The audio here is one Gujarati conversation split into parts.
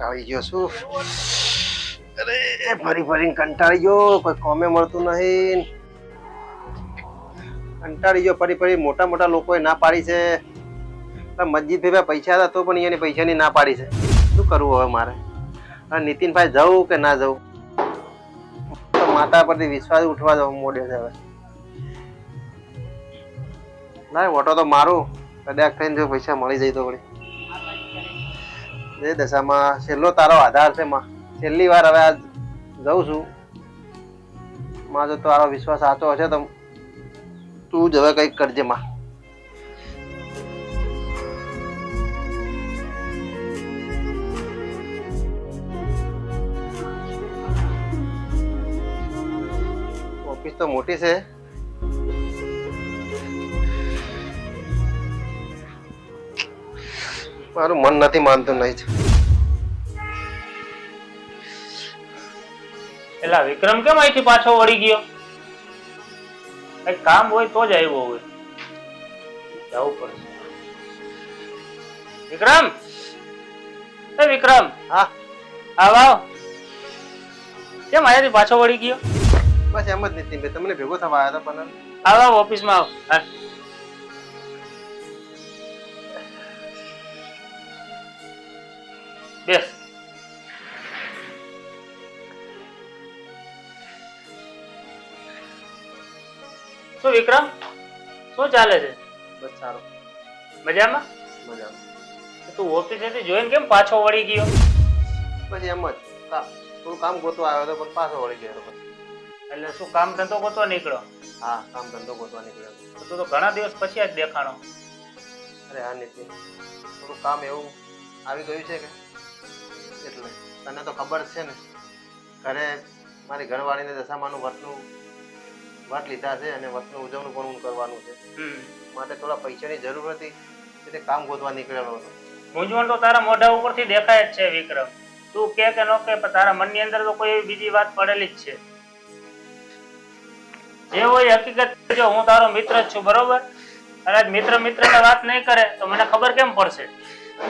કંટાળી ગયો છું. અરે ફરી ફરીને કંટાળી ગયો, કોઈ કોમે મળતું નહીં. કંટાળી ગયો ફરી ફરી. મોટા મોટા લોકોએ ના પાડી છે. મસ્જિદ ભાઈ પૈસા હતા તો પણ એની પૈસાની ના પાડી છે. શું કરવું હવે મારે? નીતિનભાઈ જવું કે ના જવું? માતા પરથી વિશ્વાસ ઉઠવા દો મોડે છે હવે. ના ઓટો તો મારું કદાચ થઈને જો પૈસા મળી જાય તો વળી એ દશામાં છેલ્લો તારો આધાર છે માં. છેલ્લી વાર હવે આ જઉં છું. માં જો તારો વિશ્વાસ સાચો હશે તો તું જ હવે કંઈક કરજે માં. ઓફિસ તો મોટી છે. મારું મન નથી માનતું નહીં. એલા વિક્રમ કેમ અહીંથી પાછો વળી ગયો? કઈ કામ હોય તો જ આવ્યો હોય. જવું પડશે. વિક્રમ, એ વિક્રમ, હા આવ આવ. કેમ અહીંયાથી પાછો વળી ગયો? બસ એમ જ નીતિનભાઈ તમને ભેગો થવા આવ્યા હતા પણ આવ આવ ઓફિસમાં આવ. હા બેસ. શું વિક્રમ, શું ચાલે છે? બસ સારું. મજામાં? મજામાં. તું ઓફિસેથી જોઈને કેમ પાછો વળી ગયો? બસ એમ જ થોડું કામ ગોતવા આવ્યો હતો પણ પાછો વળી ગયો હતો. એટલે શું કામ ધંધો ગોતવા નીકળ્યો? હા કામ ધંધો ગોતવા નીકળ્યો. તું તો ઘણા દિવસ પછી જ દેખાણો. અરે હા નીતિન, થોડું કામ એવું આવી ગયું છે કે એટલે તને તો ખબર છે ને, ઘરે મારી ઘરવાળીને દશામાનું વટ લીધા છે અને વટનું ઉજવણું પણ કરવાનું છે. માટે થોડા પૈસાની જરૂર હતી એટલે કામ ગોતવા નીકળેલો હતો. મૂંઝવણ તો તારા મોઢા ઉપરથી દેખાય જ છે વિક્રમ. તું કે ન કે પણ તારા મનની અંદર તો કોઈ એવી બીજી વાત પડેલી જ છે. જે હોય હકીકત જો હું તારો મિત્ર જ છું, બરોબર? અને મિત્ર મિત્રને વાત નહીં કરે તો મને ખબર કેમ પડશે?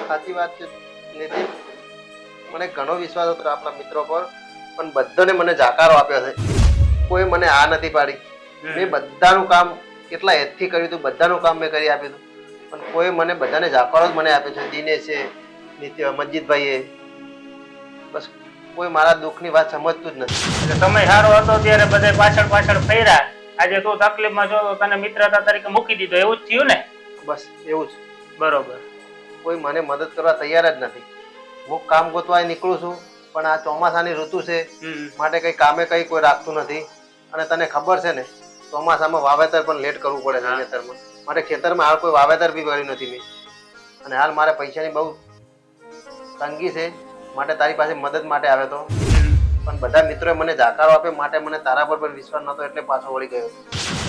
સાચી વાત છે નીતિન, મને ઘણો વિશ્વાસ હતો આપણા મિત્રો પર, પણ બધાને મને જાકારો આપ્યો છે. કોઈ મને આ નથી પાડી. મેં બધાનું કામ કેટલા હેતથી કર્યું હતું, બધાનું કામ મેં કરી આપ્યું હતું, પણ કોઈ મને બધાને જાકારો જ મને આપ્યો છે. દિનેશ છે, મસ્જિદભાઈએ, બસ કોઈ મારા દુઃખની વાત સમજતું જ નથી. એટલે સમય સારો હતો ત્યારે બધા પાછળ પાછળ ફર્યા. આજે તું તકલીફમાં છો તો તને મિત્રતા તરીકે મૂકી દીધો, એવું જ થયું ને? બસ એવું જ. બરોબર. કોઈ મને મદદ કરવા તૈયાર જ નથી. હું કામ ગોતવા નીકળું છું પણ આ ચોમાસાની ઋતુ છે માટે કઈ કામે કઈ કોઈ રાખતું નથી. અને તને ખબર છે ને, ચોમાસામાં વાવેતર પણ લેટ કરવું પડે છે ખેતરમાં. માટે ખેતરમાં હાલ કોઈ વાવેતર બી કર્યું નથી મેં. અને હાલ મારે પૈસાની બહુ તંગી છે માટે તારી પાસે મદદ માટે આવ્યો હતો. પણ બધા મિત્રોએ મને જાકારો આપ્યો માટે મને તારા પર પણ વિશ્વાસ નતો એટલે પાછો વળી ગયો.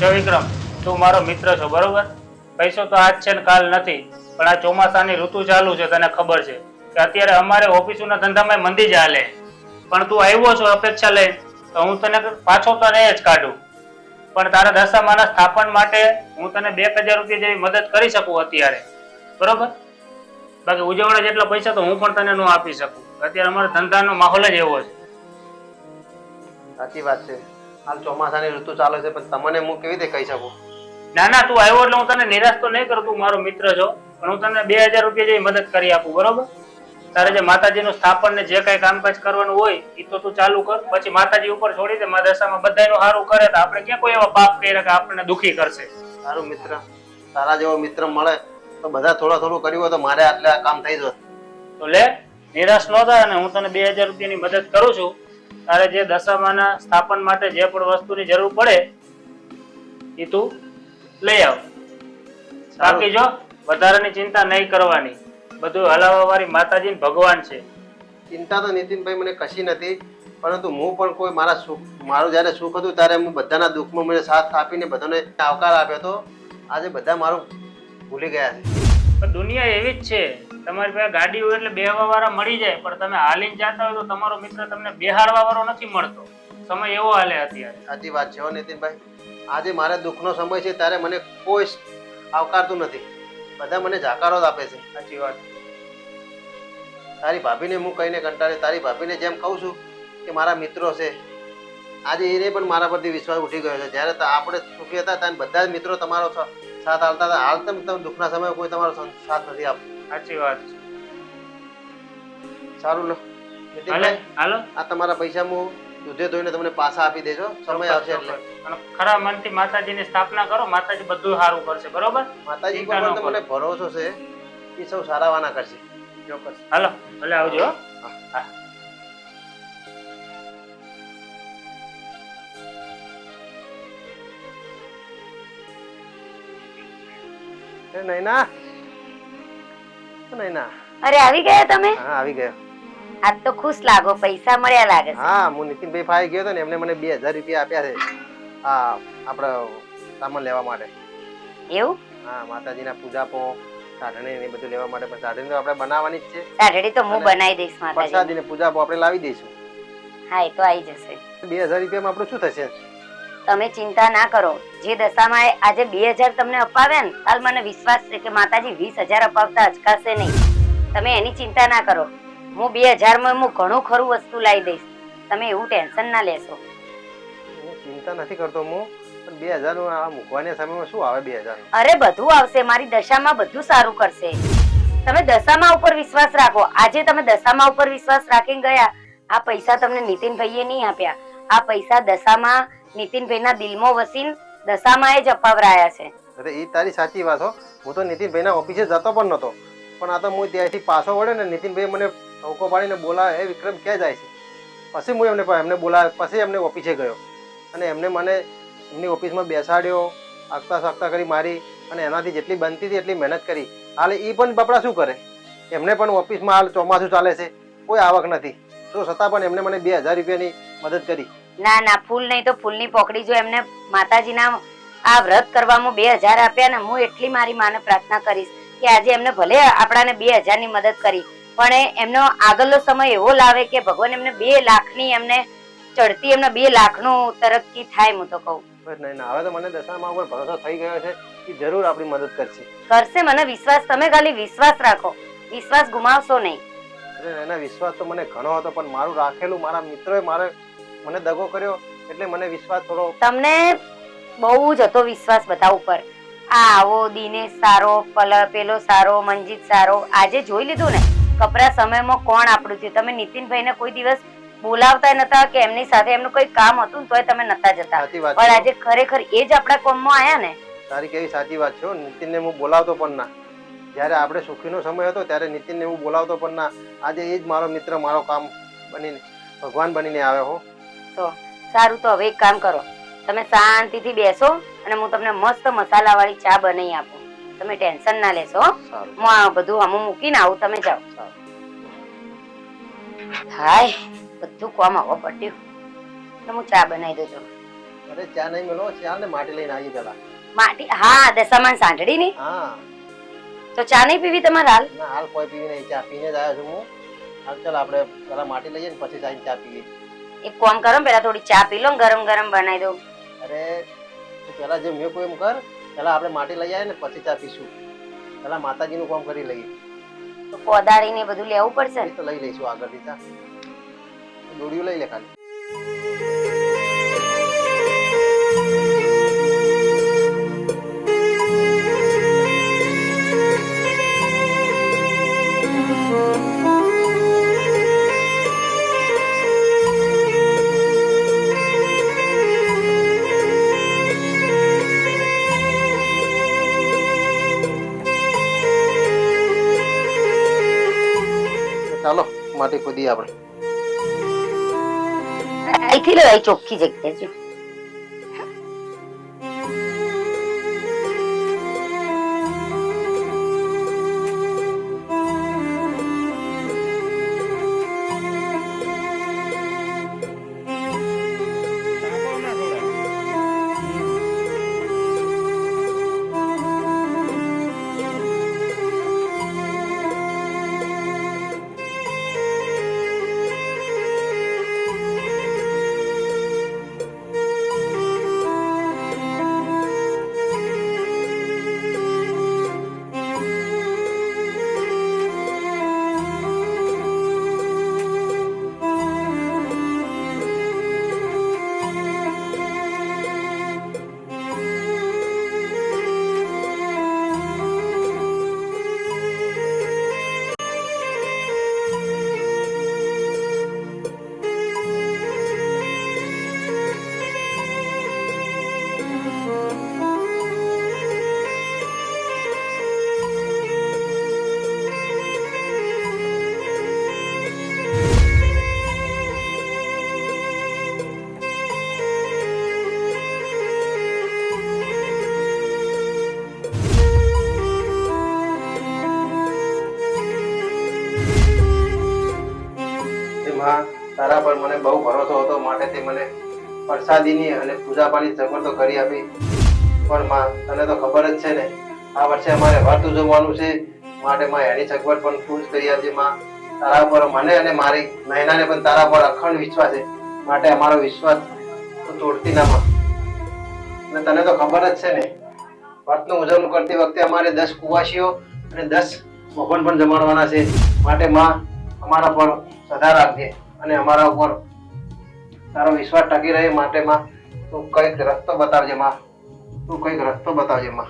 જો વિક્રમ, તું મારો મિત્ર છો, બરોબર? પૈસો તો આજ છે ને કાલ નથી, પણ આ ચોમાસાની ઋતુ ચાલુ છે. તને ખબર છે કે અત્યારે અમારે ઓફિસોના ધંધામાં મંદી જ હાલે. પણ તું આવ્યો છો અપેક્ષા લઈ તો હું તને પાછો તો નહીં જ કાઢું, પણ તારા દશામાના સ્થાપન માટે હું તને 2000 રૂપિયા જેવી મદદ કરી શકું અત્યારે, બરોબર? બાકી ઉજવણા જેટલા પૈસા તો હું પણ તને ન આપી શકું. અત્યારે અમારા ધંધાનો માહોલ જ એવો છે. સાચી વાત છે. હાલ ચોમાસાની ઋતુ ચાલે છે પણ તમને હું કેવી રીતે કહી શકું? ના ના, તું આવ્યો એટલે હું તને નિરાશ તો નહીં કરું. તું મારો મિત્ર છો, પણ હું તને 2000 રૂપિયા જેવી મદદ કરી આપું, બરોબર? તારે જે માતાજીનું સ્થાપન ને જે કઈ કામકાજ કરવાનું હોય એ તો તું ચાલુ કર. પછી માતાજી ઉપર છોડી દે. મારા દશામાં બધાનું સારું કરે તો આપણે ક્યાં કોઈ એવા પાપ કર્યા કે આપણને દુખી કરશે? સારું મિત્ર, તારા જેવો મિત્ર મળે તો બધા થોડું કર્યું હોય તો મારે આટલે આ કામ થઈ જશે. તો લે, નિરાશ ન થાય. અને હું તને 2000 રૂપિયાની મદદ કરું છું. તારે જે દશામાના સ્થાપન માટે જે પણ વસ્તુની જરૂર પડે એ તું લઈ આવ. બાકી જો વધારાની ચિંતા નહીં કરવાની. બધું હલાવવા વાળી માતાજી ભગવાન છે. ચિંતા તો નીતિનભાઈ મને કશી નથી, પરંતુ હું પણ કોઈ મારું જયારે સુખ હતું ત્યારે હું બધાના દુઃખમાં મને સાથ આપીને બધાને આવકાર આપ્યો હતો. આજે બધા મારું ભૂલી ગયા છે. પણ દુનિયા એવી જ છે. તમારી પાસે ગાડી હોય એટલે બેહવા વાળા મળી જાય, પણ તમે હાલીને જતા હોય તો તમારો મિત્ર તમને બેહાડવા વાળો નથી મળતો. સમય એવો હાલે અત્યારે. સાચી વાત છે હો નીતિનભાઈ. આજે મારે દુઃખનો સમય છે ત્યારે મને કોઈ આવકારતું નથી. બધા મને જાકારો જ આપે છે. સાચી વાત. તારી ભાભીને હું કહીને કંટાળે તારી ભાભીને જેમ કહું છું કે મારા મિત્રો છે, આજે એને પણ મારા પરથી વિશ્વાસ ઉઠી ગયો છે. જ્યારે આપણે સુખી હતા ત્યારે બધા જ મિત્રો તમારો સાથ હાલતા હતા. હાલ તમે દુઃખના સમયે કોઈ તમારો સાથ નથી આપતો. સાચી વાત છે. સારું લો નીતિનભાઈ, હાલો આ તમારા પૈસા હું દૂધે ધોઈને તમને પાછા આપી દેજો સમય આવશે એટલે. અને ખરા મનથી માતાજીની સ્થાપના કરો, માતાજી બધું સારું કરશે. બરોબર? માતાજી પર પણ તમને ભરોસો છે એ સૌ સારાવાના કરશે. ચોક્કસ. હાલો ભલે આવજો. હા. નૈના, નૈના. અરે આવી ગયા તમે? હા આવી ગયો. આજ તો ખુશ લાગો, પૈસા મળ્યા લાગે છે. હા હું નીતિનભાઈ પાસે ગયો હતો ને, એમને મને 2000 રૂપિયા આપ્યા છે હા આપણે સામાન લેવા માટે. એવું? હા માતાજીના પૂજા પો સાઢણી ને બધું લેવા માટે. પણ સાઢણી તો આપણે બનાવવાની જ છે. સાઢળી તો હું બનાવી દઈશ માતાજી. પ્રસાદી ને પૂજા પો આપણે લાવી દઈશું. હા એ તો આવી જશે. 2000 રૂપિયામાં આપણું શું થશે? તમે ચિંતા ના કરો. જે દશામાં આજે 2000 તમને અપાવ્યા ને, હાલ મને વિશ્વાસ છે કે માતાજી 20000 અપાવતા અચકાશે નહીં. તમે એની ચિંતા ના કરો. હું 2000 માં હું ઘણું ખરું વસ્તુ લાવી દઈશ. તમે એવું ટેન્શન ના લેશો. હું ચિંતા નથી કરતો હું, પણ 2000 નું આ મૂકવાના સમયમાં શું આવે 2000 નું? અરે બધું આવશે. મારી દશામાં બધું સારું કરશે. તમે દશામાં ઉપર વિશ્વાસ રાખો. આજે તમે દશામાં ઉપર વિશ્વાસ રાખીને ગયા. આ પૈસા તમને નીતિનભાઈએ નહીં આપ્યા. આ પૈસા દશામાં નીતિનભાઈના દિલમાં વસીને દશામાં જ અપાવરાયા છે. અરે એ તારી સાચી વાત હો. હું તો નીતિનભાઈના ઓફિસે જતો પણ નતો, પણ આ તો હું ત્યાંથી પાછો વળે ને નીતિનભાઈ મને ટોકો પાડીને બોલાવે, એ વિક્રમ ક્યાં જાય છે? પછી હું એમને બોલાવે, પછી એમને ઓફિસે ગયો અને એમને મને એમની ઓફિસમાં બેસાડ્યો, આગતા સાગતા કરી મારી અને એનાથી જેટલી બનતી હતી એટલી મહેનત કરી. હાલ એ પણ બાપડા શું કરે? એમને પણ ઓફિસમાં હાલ ચોમાસું ચાલે છે, કોઈ આવક નથી, તો છતાં પણ એમને મને 2000 રૂપિયાની મદદ કરી. ના ના, ફૂલ નહીં તો ફૂલની પોકડી. જો એમને માતાજીના આ વ્રત કરવામાં 2000 આપ્યા ને, હું એટલી મારી માને પ્રાર્થના કરીશ કે આજે એમને ભલે આપણાને 2000 ની મદદ કરી, પણ એમનો આગળનો સમય એવો લાવે કે ભગવાન એમને 2 લાખની એમને ચડતી, એમને 2 લાખનું તરક્કી થાય. હું તો કહું નહીં ના, હવે તો મને દશામાં ઉપર ભરોસો થઈ ગયો છે કે જરૂર આપણી મદદ કરશે. કરશે, મને વિશ્વાસ. તમે ખાલી વિશ્વાસ રાખો, વિશ્વાસ ગુમાવશો નહીં. અરે એના વિશ્વાસ તો મને ઘણો હતો, પણ મારું રાખેલું મારા મિત્રોએ મને દગો કર્યો એટલે મને વિશ્વાસ થોડો. તમને બહુ જ હતો વિશ્વાસ બધા ઉપર. આવો દિનેશ સારો, પેલો સારો, મંજીત સારો. આજે જોઈ લીધું ને કપરા સમયમાં કોણ આપણું થયું. તમે નીતિનભાઈને કોઈ દિવસ બોલાવતા નતા કે એમની સાથે એમનું કોઈ કામ હતું તોય તમે નતા જતા, પણ આજે ખરેખર એ જ આપણા કોમમાં આયા ને. તારી કેવી સાચી વાત છે. નીતિનને હું બોલાવતો પણ ના. જ્યારે આપણે સુખીનો સમય હતો ત્યારે નીતિનને હું બોલાવતો પણ ના. આજે એ જ મારો મિત્ર, મારો કામ બનીને ભગવાન બનીને આવ્યો હો. તો સારું, તો હવે એક કામ કરો, તમે શાંતિથી બેસો અને હું તમને મસ્ત મસાલા વાળી ચા બનાવી આપું. તમે ટેન્શન ના લેશો. હું આ બધું હમું મૂકીને આવું, તમે જાઓ. હાય, બધું કામ આવો પટ્યું. તો હું ચા બનાવી દઉં છું. અરે ચા નહીં મેલો, ચાલ ને માટી લઈને આવીએ પેલા. માટી? હા, દશામાન સાંઢળી ની. હા તો ચા નહીં પીવી તમારે હાલ? ના હાલ કોઈ પીવી નહીં, ચા પીને જ આવ્યો છું હું. હાલ ચાલ આપણે પેલા માટી લઈએ ને પછી જઈને ચા પીએ. એક કામ કરો, પેલા થોડી ચા પી લો, ગરમ ગરમ બનાવી દઉં. અરે તું પેલા જે મેં કોઈ એમ કર, પેલા આપણે માટી લઈ આવીએ ને પછી ચા પીશું. પેલા માતાજીનું કામ કરી લઈએ. તો કોદાળી ને બધું લેવું પડશે ને? તો લઈ લઈશું આગળથી. ચા દોડીઓ લઈ લે ખાલી. ચાલો માટી ખોદી આપણે. અહીંથી લો, અહીં ચોખ્ખી જગ્યા છે. પર મને બહુ ભરોસો હતો માટે તે મને પ્રસાદીની અને પૂજાપાની સગવડ તો કરી આપી. પણ માં તને તો ખબર જ છે ને આ વર્ષે અમારે વ્રત ઉજવવાનું છે માટે માં એની સગવડ પણ તું જ કરી આપજે માં. તારા પર મને અને મારી નયનાને પણ તારા પર અખંડ વિશ્વાસ છે માટે અમારો વિશ્વાસ તો તોડતી ના માં. અને તને તો ખબર જ છે ને વ્રતનું ઉજવણું કરતી વખતે અમારે 10 કુવાસીઓ અને 10 ભગવાન પણ જમાડવાના છે માટે માં અમારા પર સદા રાખજે અને અમારા ઉપર તારો વિશ્વાસ ટકી રહે માટે માં તું કઈક રસ્તો બતાવજે માં. તું કઈક રસ્તો બતાવજે માં.